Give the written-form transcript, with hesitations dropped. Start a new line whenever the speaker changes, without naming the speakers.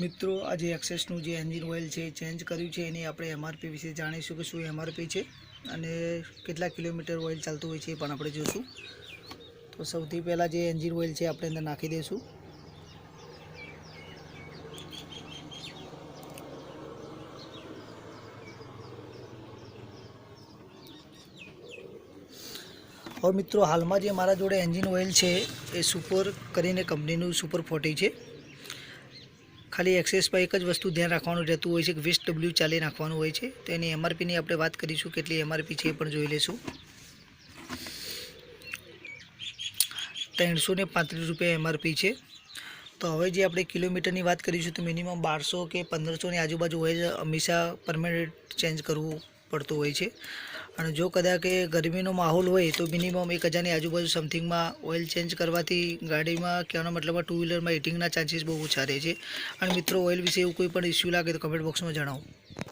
મિત્રો આજે એક્સેસનું જે એન્જિન ઓઇલ છે ચેન્જ કર્યું છે એની આપણે એમઆરપી વિશે જાણીશું કે શું એમઆરપી છે અને કેટલા કિલોમીટર ઓઇલ ચાલતું હોય છે એ પણ આપણે જોશું। તો સૌથી પહેલાં જે એન્જિન ઓઇલ છે આપણે અંદર નાખી દઈશું। और मित्रों हाल में जो मारा जोड़े एंजिन ऑइल है ये सुपर करीने कंपनीनु सुपर 40 है। खाली एक्सेस पर एक ज वस्तु ध्यान राखवानुं रहेतुं होय छे कि 20W चाली नाखवानुं होय छे। तो एनी एमआरपी ની આપણે વાત કરીશું કેટલી એમઆરપી છે એ પણ જોઈ લેશું। 335 રૂપિયા એમઆરપી છે। तो હવે જે આપણે કિલોમીટરની વાત કરીશું તો મિનિમમ 1200 કે 1500 ની આજુબાજુ ઓઇલ હંમેશા પરમેનન્ટ ચેન્જ કરવું પડતું હોય છે। અને જો કદાચ કે ગરમીનો માહોલ હોય તો મિનિમમ 1000 ની આજુબાજુ સમથિંગમાં ઓઇલ ચેન્જ કરવાથી ગાડીમાં કહેવાનો મતલબ ટુ વ્હીલરમાં હીટિંગના ચાન્સીસ બહુ ઓછા રહે છે। અને મિત્રો ઓઇલ વિશે એવું કોઈ પણ ઇસ્યુ લાગે તો કમેન્ટ બોક્સમાં જણાવો।